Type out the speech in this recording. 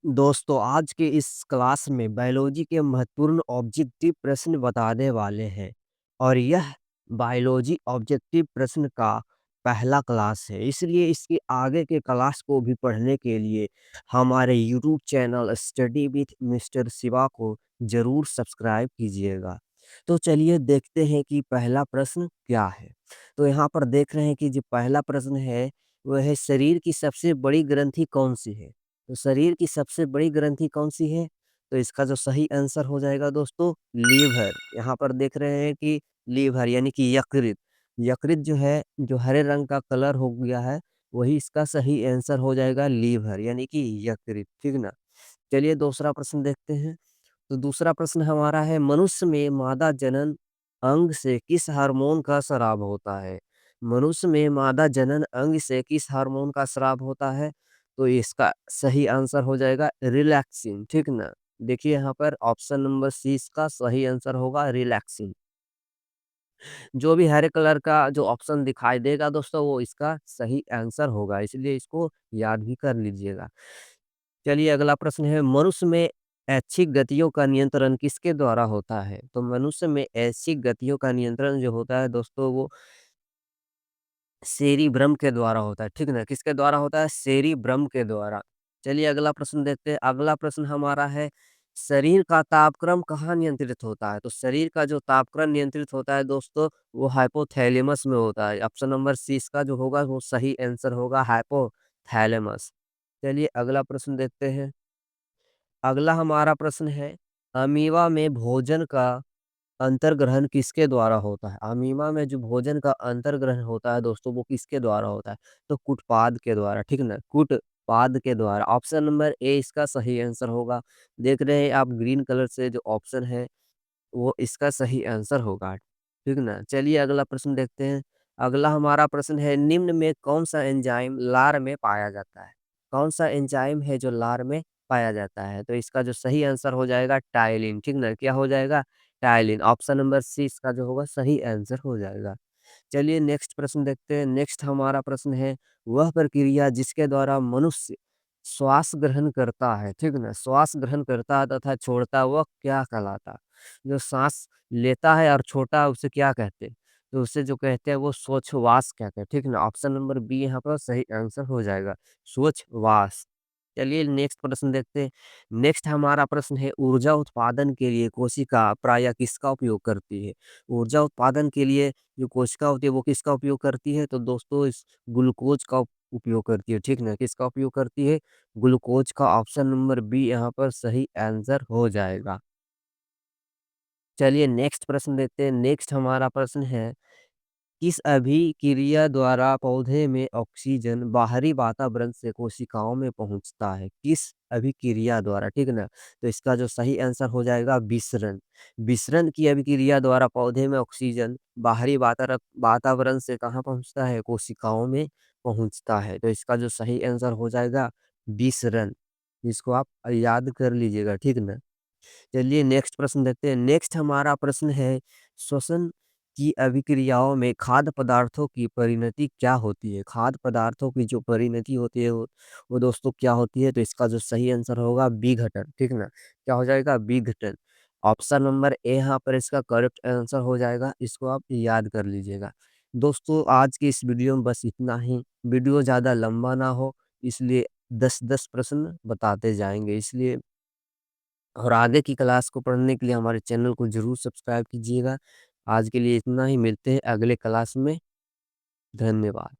दोस्तों आज के इस क्लास में बायोलॉजी के महत्वपूर्ण ऑब्जेक्टिव प्रश्न बताने वाले हैं और यह बायोलॉजी ऑब्जेक्टिव प्रश्न का पहला क्लास है। इसलिए इसके आगे के क्लास को भी पढ़ने के लिए हमारे YouTube channel study with mister Shiva को जरूर सब्सक्राइब कीजिएगा। तो चलिए देखते हैं कि पहला प्रश्न क्या है। तो यहाँ पर देख रहे हैं कि जो पहला प्रश्न है वह है, शरीर की सबसे बड़ी ग्रंथि कौन सी है। तो शरीर की सबसे बड़ी ग्रंथि कौन-सी है? तो इसका जो सही आंसर हो जाएगा दोस्तों लीवर। यहाँ पर देख रहे हैं कि लीवर यानी कि यकृत। यकृत जो है, जो हरे रंग का कलर हो गया है, वही इसका सही आंसर हो जाएगा लीवर यानी कि यकृत, ठीक ना? चलिए दूसरा प्रश्न देखते हैं। तो दूसरा प्रश्न हमारा है, मनुष्य में मादा जनन अंग से किस हार्मोन का स्राव होता है? मनुष्य में मादा जनन अंग से किस हार्मोन का स्राव होता है? तो इसका सही आंसर हो जाएगा रिलैक्सिन, ठीक ना? देखिए यहाँ पर ऑप्शन नंबर सी इसका सही आंसर होगा रिलैक्सिन। जो भी हरे कलर का जो ऑप्शन दिखाई देगा दोस्तों वो इसका सही आंसर होगा, इसलिए इसको याद भी कर लीजिएगा। चलिए अगला प्रश्न है, मनुष्य में ऐच्छिक गतियों का नियंत्रण किसके द्वारा होता है? तो मनुष्य में ऐच्छिक गतियों का नियंत्रण जो होता है दोस्तों वो सेरिब्रम के द्वारा होता है, ठीक ना? किसके द्वारा होता है? सेरिब्रम के द्वारा। चलिए अगला प्रश्न देखते हैं। अगला प्रश्न हमारा है, शरीर का तापक्रम कहाँ नियंत्रित होता है? तो शरीर का जो तापक्रम नियंत्रित होता है दोस्तों, वो हाइपोथैलेमस में होता है। ऑप्शन नंबर सी इसका जो होगा वो सही आंसर होगा हाइपोथैलेमस। चलिए अगला प्रश्न देखते हैं। अगला हमारा प्रश्न है, अमीबा में भोजन का अंतर्ग्रहण किसके द्वारा होता है? अमीबा में जो भोजन का अंतर्ग्रहण होता है दोस्तों वो किसके द्वारा होता है? तो कुटपाद के द्वारा, ठीक ना? कुटपाद के द्वारा। ऑप्शन नंबर ए इसका सही आंसर होगा। देख रहे हैं आप ग्रीन कलर से जो ऑप्शन है वो इसका सही आंसर होगा, ठीक ना? चलिए अगला प्रश्न देखते हैं। अगला हमारा प्रश्न है, निम्न में कौन-सा एंजाइम लार में पाया जाता है? कौन-सा एंजाइम है जो लार में पाया जाता है? तो इसका जो सही आंसर हो जाएगा टाइलिन, ठीक ना? क्या हो जाएगा? टाइलिन। ऑप्शन नंबर सी इसका जो होगा सही आंसर हो जाएगा। चलिए नेक्स्ट प्रश्न देखते हैं। नेक्स्ट हमारा प्रश्न है, वह प्रक्रिया जिसके द्वारा मनुष्य श्वास ग्रहण करता है, ठीक ना? श्वास ग्रहण करता है तथा छोड़ता है वह क्या कहलाता है? जो साँस लेता है और छोड़ता है उसे क्या कहते हैं? तो उसे जो कहते हैं वो श्वासोच्छ्वास कहते हैं, ठीक ना? ऑप्शन नंबर बी यहाँ पर सही आंसर हो जाएगा, श्वासोच्छ्वास। चलिए नेक्स्ट प्रश्न देखते हैं। नेक्स्ट हमारा प्रश्न है, ऊर्जा उत्पादन के लिए कोशिका प्रायः किसका उपयोग करती है? ऊर्जा उत्पादन के लिए जो कोशिका होती है वो किसका उपयोग करती है? तो दोस्तों इस ग्लूकोज का उपयोग करती है, ठीक ना? किसका उपयोग करती है? ग्लूकोज का। ऑप्शन नंबर बी यहाँ पर सही आंसर हो जाएगा। चलिए नेक्स्ट प्रश्न देखते हैं। नेक्स्ट हमारा प्रश्न है, किस अभिक्रिया द्वारा पौधे में ऑक्सीजन बाहरी वातावरण से कोशिकाओं में पहुंचता है? किस अभिक्रिया द्वारा, ठीक ना? तो इसका जो सही आंसर हो जाएगा विसरण। विसरण की अभिक्रिया द्वारा पौधे में ऑक्सीजन बाहरी वातावरण से कहाँ पहुंचता है? कोशिकाओं में पहुंचता है। तो इसका जो सही आंसर हो जाएगा विसरण। इसको आप याद कर लीजिएगा, ठीक ना? चलिए नेक्स्ट प्रश्न देखते हैं। नेक्स्ट हमारा प्रश्न है, श्वसन की अभिक्रियाओं में खाद्य पदार्थों की परिणति क्या होती है? खाद्य पदार्थों की जो परिणति होती है वो दोस्तों क्या होती है? तो इसका जो सही आंसर होगा विघटन, ठीक ना? क्या हो जाएगा? विघटन। ऑप्शन नंबर ए यहाँ पर इसका करेक्ट आंसर हो जाएगा, इसको आप याद कर लीजिएगा। दोस्तों आज की इस वीडियो में बस इतना ही। वीडियो ज़्यादा लंबा ना हो इसलिए 10-10 प्रश्न बताते जाएँगे, इसलिए और आगे की क्लास को पढ़ने के लिए हमारे चैनल को ज़रूर सब्सक्राइब कीजिएगा। आज के लिए इतना ही, मिलते हैं अगले क्लास में। धन्यवाद।